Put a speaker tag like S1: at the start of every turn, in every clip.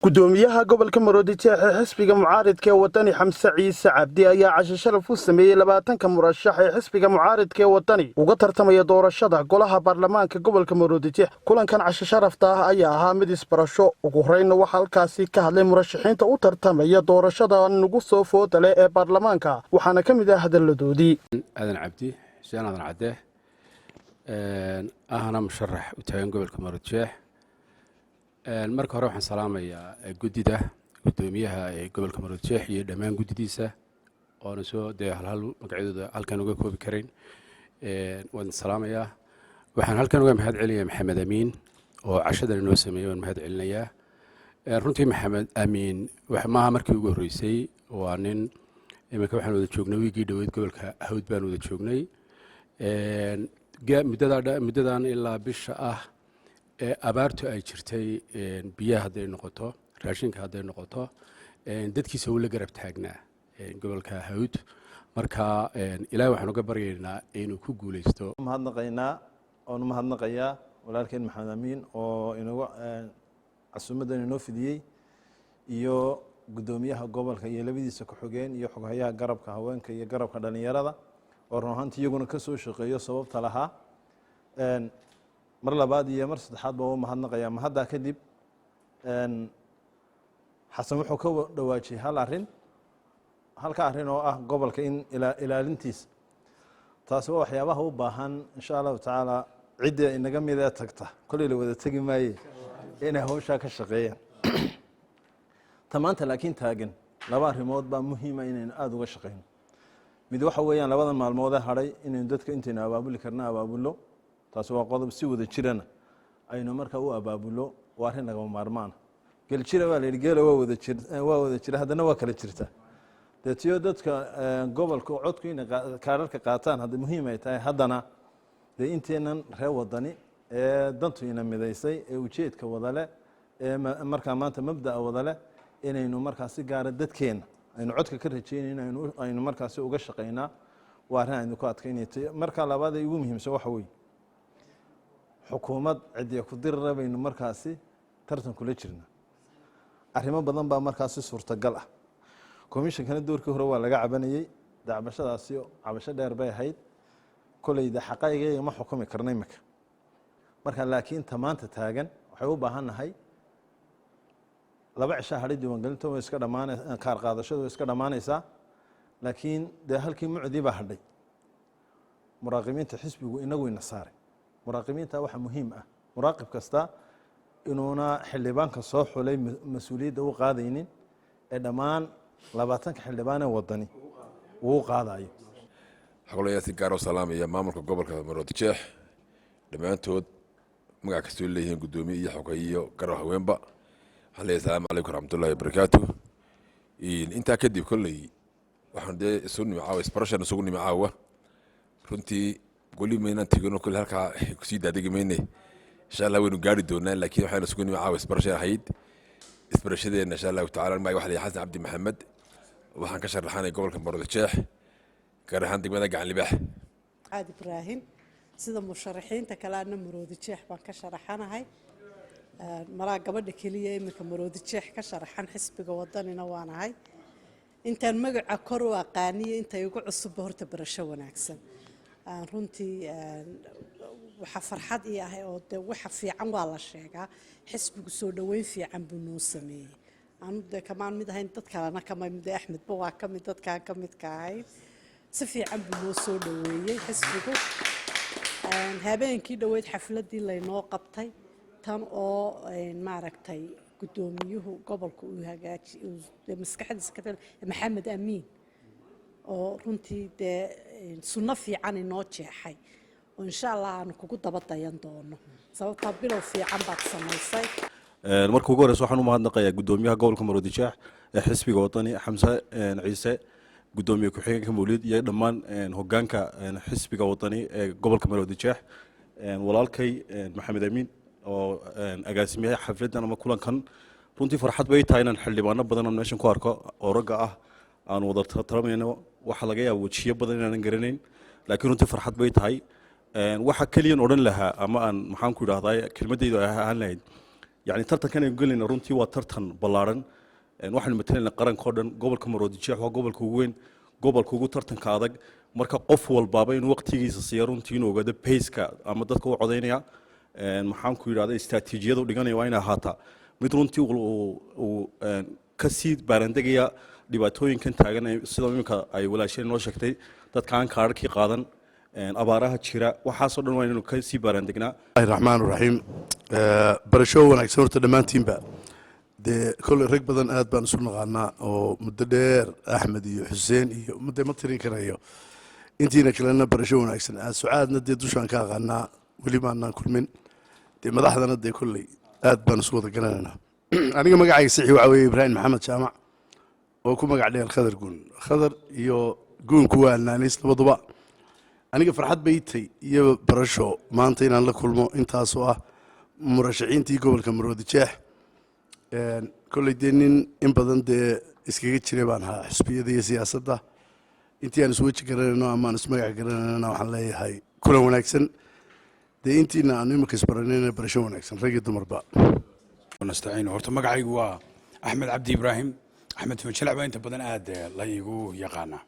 S1: gudoomiyaha gobolka Maroodijeex ee xisbiga mucaaradka ee wadani Xamse Ciise Cabdi ayaa casho sharaf u sameeyay 20 murashax ee xisbiga mucaaradka ee wadani uga tartamaya doorashada golaha baarlamaanka gobolka Maroodijeex. kulankan casho sharafta ah ayaa ahaa mid isbarasho. ugu horreyn waxa halkaasi ka hadlay murashaxiinta u tartamaya doorashada nagu soo foodale ee baarlamaanka, waxaana ka mid ah hadaladoodii
S2: aadan cabdi xuseen aadan cadde ahna musharax u taagan gobolka Maroodijeex. marka hore waxaan salaamayaa gudoomiyaha gobolka Maroodijeex iyo dhammaan gudidiisa oo soo hal magacyadooda halkan uga koobi karayn. waan salaamayaa. waxaan halkan uga mahad celinayaa Maxamed Amiin oo cashadan inoo sameeyay. waan mahad celinayaa. runtii Maxamed Amiin waxa maaha markii ugu horeysay, waa nin iminka waxaan wada joognay wiigii dhaweyd gobolka Hawd baan wada joognay. muddadan ilaa bisha ah abaartu ay jirtay, biyaha hadday noqoto, raashinka hadday noqoto, dadkiisa uu la garab taagnaa gobolka Hawd. marka ilaahay waxaan uga baryaynaa inuu ku guuleysto.
S3: mahadnaqayaa walaalkeen Maxamed Amiin oo inagu casuumadan inoo fidiyey, iyo gudoomiyaha gobolka iyo labadiisa ku xogeen iyo xoghayaha garabka haweenka iyo garabka dhalinyarada oo run ahaantii iyaguna ka soo shaqeeyo sababta lahaa. mar labaad iyo mar saddexaad baa u mahadnaqayaa. mahaddaa kadib xasan wuxuu ka dhawaajiyey halka arrin oo ah gobolka in ilaalintiisa, taasi waa waxyaabaha u baahan insha allahu tacaala cidda inaga mid ee tagta kolley la wada tegi maaye inay hawshaa ka shaqeeyaan. ta maanta laakiin taagan laba arrimood baa muhiima inaynu aada uga shaqeyno. mid waxa weeyaan labadan maalmoodee hadhay inaynu dadka intaynu abaabuli karna abaabulo, taasi waa qodob si wada jirana aynu markaa u abaabulo. waa arrin lagama maarmaana. geljira baa la yidhi geela waa wada jira haddana waa kala jirta. deetiyo dadka gobolka codku inay kaararka qaataan hadda muhiim ay tahay. haddana dee inteenan reer wadani ee dantu ina midaysay ee ujeedka wadale ee markaa maanta mabda'a wadale inaynu markaa si gaara dadkeena aynu codka ka rajeynayno aynu markaasi uga shaqaynaa. waa arrin aynu ku adkaynaytay. marka labaad ee ugu muhiimsan waxa weeye xukuumad cidiya ku dirira baynu markaasi tartan kula jirna. arrimo badan baa markaasi suurtagal ah. komishankana doorkii hore waa laga cabanayey. dacbashadaasi cabasho dheer bay ahayd. koleyda xaqaygayga ma xukumi karna imika. marka laakiin ta maanta taagan waxay u baahannahay laba cisha hadhay diiwaangelinta way iska dhamaanaysaa, kaar qaadashadu way iska dhammaanaysaa. laakiin dee halkii mucdii baa hadhay. muraaqibiinta xisbigu inagu ina saaray. muraaqibiinta waxa muhiim ah muraaqib kasta inuuna xildhibaanka soo xulay mas-uuliyadda u qaadaynin ee dhammaan 20 xildhibaan ee wadani uu qaadayo.
S4: xogolayaal si gaar ah salaamaya maamulka gobolka Maroodijeex dhammaantood magac kastoo leeyihiin gudoomiye iyo xoghaye iyo garab haweenba. assalaamu calaykum waraxmatullaahi wabarakaatuh. intaa kadib kolley waxaan dee isu nimcaawa isbarashan isugu nimcaawa. runtii goli maynaan tegino kolley halkaa kusii daadegi mayne. insha allah waynu gaari doonaa, laakiin waxaan isugu nimcaawa isbarasha ahayd. isbarashadeena insha allahu tacaala magaca waxa la xasan cabdi maxamed. waxaan ka sharaxanay gobolka Maroodijeex gaar ahaan degmada Gacan Libaax.
S5: عاد إبراهيم سيدا مشارحين تكلامنا Maroodijeex بان كشرحانهاي مرا قبل كلية إمك Maroodijeex كشرحان حسب وطننا وانهاي أنت المجا كروا قانية أنت يقول عصب هرت برشوا ناكسن رنتي وحفر حد إياه وحف في عم والله شيء حسب سودوين في عم بنوسمي أنا ده كمان مدهين تذكرنا كمان مده أحمد بوا كم تذكر كم تكاي سفي عم بنوسودوين حسبه هابين كده ويد حفلة دي اللي نوقبتي تان أو معركتي قدوميه قبل كوها جات مسكحد سكتل محمد أمين أو رنتي ده صنفي عن النوتش حي وإن شاء الله أنا كنت بطيان دونه سواء طبلوا في عم بتصميصي.
S6: markuu ugu horeyso waxaan u mahadnaqayaa gudoomiyaha gobolka Maroodijeex ee xisbiga wadani Xamse Ciise, gudoomiye ku-xigeenka Mawlid iyo dhammaan hoggaanka xisbiga wadani ee gobolka Maroodijeex. walaalkay Maxamed Amiin oo agaasimaha xafladan ama kulankan runtii farxad bay tahay inaan xildhibaano badan oo meeshan ku arko oo rag ah aan wada tartamayno. waxa laga yaabaa wajiyo badan inaan garanayn, laakiin runtii farxad bay tahay. waxa kaliya odhan lahaa ama aan maxaan ku yiraahdaa kelmadaydu ahaan lahayd يعني ترتن كان يقول لنا رنتي وترتن بلارن waxaanu matalayna qaranka oo dhan gobolka Maroodijeex waa gobolka ugu weyn gobolka ugu tartanka adag marka qof walbaaba inuu waqtigiisa siiyo runtii inuu ogaado pace-ka ama dadka u codeynaya maxaan ku yiraahdaa istaraatiijiyada u dhiganaya waa inay ahaataa mid runtii uu ka sii baarandegaya dhibaatooyinkan taagan sida iminka ay walaasheen noo sheegtay dadka aan kaararkii qaadan abaaraha jira waxaasoo dhan waa inaynu ka sii baarandegnaa
S7: raxmaan raxiim barasho wanaagsan horta dhammaantiinba dee kolley rag badan aad baan isu naqaanaa oo muddo dheer axmed iyo xuseen iyo muddo ma tirin karayo intiina kalena barasho wanaagsan sucaadna dee dushaan ka aqaanaa weli maanaan kulmin dee madaxdana dee kolley aad baan isu wada garanaynaa aniga magacayga sixi waxaa weeye ibraahim maxamed jaamac oo ku magac dheer khadar guun khadar iyo guunku waa naanays labaduba aniga farxad bay tay iyo barasho maanta inaan la kulmo intaasoo ah murashaxiintii gobolka Maroodijeex kolley dee nin in badan dee iskaga jiray baan ahaa xisbiyada iyo siyaasadda intii aan isweji garanayno ama aan ismagac garanayna waxaan leeyahay kulan wanaagsan dee intiina aan imika isbaranayna barasho wanaagsan rag iyo dumarba
S8: nastaciino horta magacaygu waa axmed cabdi ibraahim axmed fujalac baa inta badan aad la igu yaqaanaa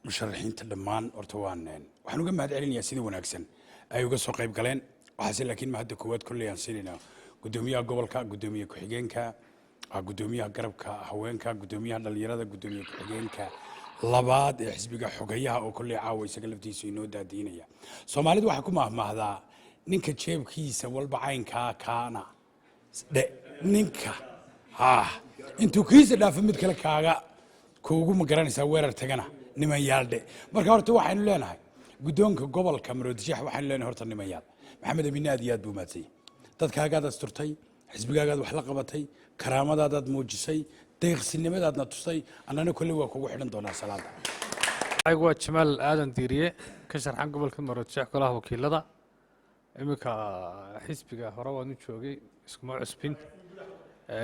S8: musharaxiinta dhammaan horta waxaan uga mahad celinayaa sida wanaagsan ay uga soo qayb galeen waxaase laakiin ma hadda koowaad kolley aan siinaynaa gudoomiyaha gobolka gudoomiye ku-xigeenka gudoomiyaha garabka haweenka gudoomiyaha dhalinyarada gudoomiye ku-xigeenka labaad ee xisbiga xogayaha oo kolley caawa isaga laftiisu inoo daadiinaya soomaalidu waxay ku mahmahdaa ninka jeebkiisa walba caynkaa kaana ninka intuu kiisa dhaafo mid kale kaaga kuugu ma garanaysaa weerar tagana niman yaaldhe marka horta waxaynu leenahay guddoonka gobolka Maroodijeex waxaynu leenahay horta niman yaal maxamed abiin aad iyo aad buu maadsay dadkaagaad asturtay xisbigaagaad wax la qabatay karaamadaadaad muujisay deeqsinimadaadna tustay annana kolley waa kugu xidhan doonaa salaada
S9: aygu waa jamaal aadan diiriye ka sharxan gobolka Maroodijeex golaha wakiilada iminka xisbiga hore waan u joogay iskuma cusbin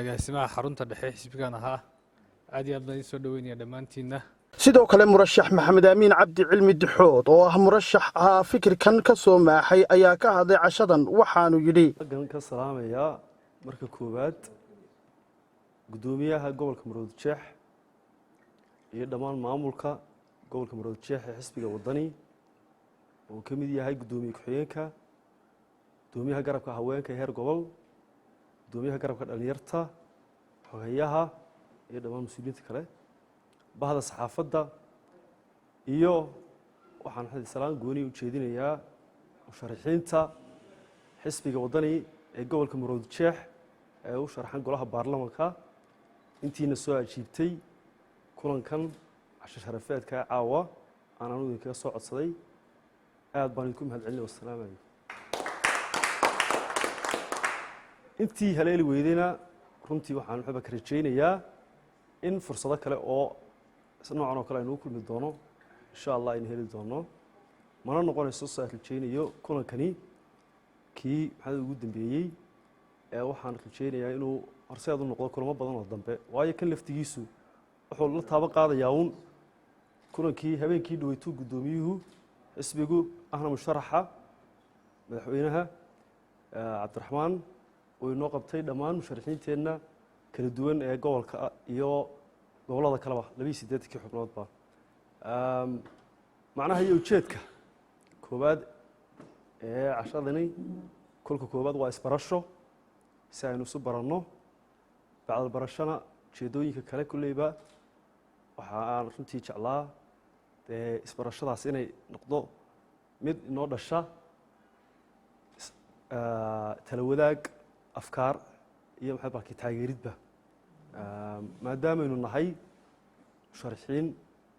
S9: agaasimaha xarunta dhexe xisbigan ahaa aad iyo aad baan soo dhaweynaya dhammaantiinna
S1: sidoo kale murashax maxamed amiin cabdi cilmi dixood oo ah murashax fikirkan ka soo maaxay ayaa ka hadlay cashadan waxaanu yidhi
S10: ka salaamayaa marka koowaad gudoomiyaha gobolka Maroodijeex iyo dhammaan maamulka gobolka Maroodijeex ee xisbiga wadani oo ka mid yahay gudoomiye ku-xigeenka gudoomiyaha garabka haweenka heer gobol gudoomiyaha garabka dhalinyarta xogayaha iyo dhammaan mas'uuliyiinta kale bahda saxaafadda iyo waxaan xidhi salaan gooni u jeedinayaa musharaxiinta xisbiga wadani ee gobolka Maroodijeex ee u sharaxan golaha baarlamaanka intiina soo ajiibtay kulankan casho sharafeedka caawa aan anigu idinkaga soo codsaday aad baan idinku mahad celinaya wassalaamu calaykum intii haleeli weydayna runtii waxaan waxba ka rajaynayaa in fursado kale oo noocan oo kale aynu u kulmi doono insha allah aynu heli doono mana noqonayso soo rajaynayo kulankani kii maxaa ugu dambeeyey ee waxaan rajaynayaa inuu horseed u noqdo kulamo badan oo dambe waayo kan laftigiisu wuxuu la taaba qaadayaa uun kulankii habeenkii dhaweytuu gudoomiyuhu xisbigu ahna musharaxa madaxweynaha cabdiraxmaan oo inoo qabtay dhammaan musharaxiinteenna kala duwan ee gobolka iyo gobolada kaleba 28 xubnoodba macnaha iyo ujeedka koowaad ee cashadani kolka koowaad waa isbarasho si aynu isu baranno bacda barashana jeedooyinka kale kulleyba waxaan runtii jeclaa isbarashadaas inay noqdo mid inoo dhasha tala wadaag afkaar iyo maxay baa taageeridba maadaama aynu nahay musharaxiin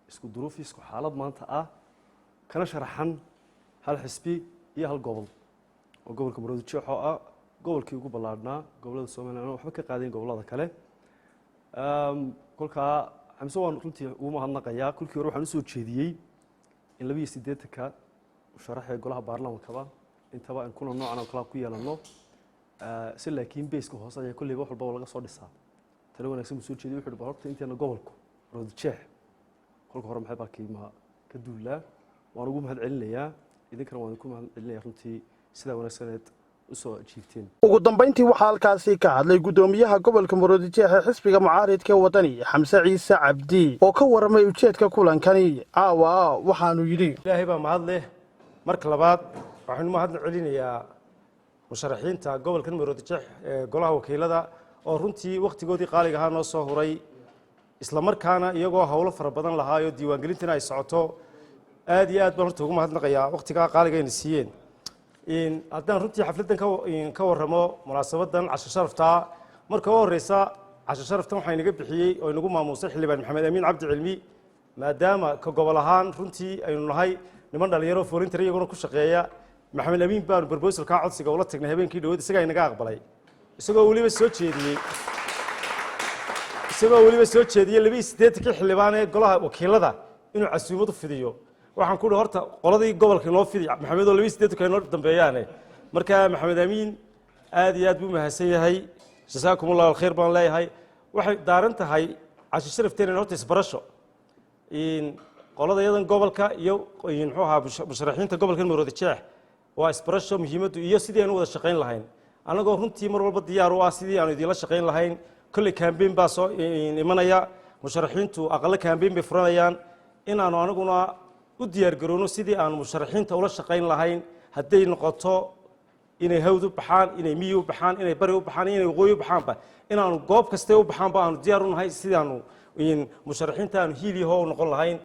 S10: isku duruuf isku xaalad maanta ah kana sharaxan hal xisbi iyo hal gobol oo gobolka Maroodijeex oo ah gobolkii ugu ballaadhnaa gobolada Soomaaliya waxba ka qaadeen gobolada kale kolka xamse waan runtii ugu mahadnaqayaa kulkii hore waxaan u soo jeediyey in 28ka musharaxa golaha baarlamaanka intaba aan kuna noocan oo kala ku yeelano si laakiin beeska hoose ayaa kulleyba wax walba laga soo dhisaa talo wanaagsan uu soo jeediyay wuxuu dhahay horta intaana gobolku Maroodijeex kolka hore maxay baa qiimaha ka duulaa waan ugu mahad celinayaa idinkana waan ugu mahad celinayaa runtii sida wanaagsaneed usoo jiifteen.
S1: ugu dambeyntii waxaa halkaasi ka hadlay gudoomiyaha gobolka Maroodijeex ee xisbiga mucaaridka wadani Xamse Ciise Cabdi oo ka waramay ujeedka kulankani. waxaanu yidhi
S11: ilaahay baa mahad leh. marka labaad waxaanu mahad celinayaa musharaxiinta gobolka Maroodijeex ee golaha wakiilada oo runtii waqtigoodii qaaliga ahaa noo soo huray isla markaana iyagoo hawlo fara badan lahaayo diiwaangelintina ay socoto aad iyo aad baan horta ugu mahadnaqayaa waqtigaa qaaliga ayna siiyeen. haddaan runtii xafladdan ka warramo munaasabadan casho sharafta marka ugu horeysa casho sharaftan waxaa inaga bixiyey oo inagu maamuusay xildhibaan maxamed amiin cabdi cilmi maadaama ka gobol ahaan runtii aynu nahay niman dhalinyaro volunteer iyaguna ku shaqeeya. maxamed amiin baanu proposalka codsiga ula tagnay habeenkii dhawood isagaa inaga aqbalay isagoo weliba soo jeediyey 28 xildhibaan ee golaha wakiilada inuu casuumad u fidiyo. waxaan ku horta qoladii gobolka inoo fidi maxamed oo 28 ka inoo dambeeyaane marka maxamed amiin aad iyo aad buu mahadsan yahay. jasaakumullahu alkhayr baan leeyahay. waxay daaran tahay casho sharafteena horta isbarasho qolada yadan gobolka iyo muxuu ahaa musharaxiinta gobolka Maroodijeex waa isbarasho muhiimadu iyo sidii aan wada shaqayn lahayn anagoo runtii mar walba diyaar u ah sidii aan idin la shaqayn lahayn. kulli campaign baa soo imanaya musharaxiintu aqal campaign bay furanayaan inaanu anaguna u diyaar garoono sidii aan musharaxiinta ula shaqayn lahayn hadday noqoto inay hawd u baxaan inay miyi u baxaan inay bari u baxaan inay waqooyi u baxaanba inaanu goob kasta u baxaanba aanu diyaar u nahay sidii aanu musharaxiinta aanu hiiliyaho u noqon lahayn.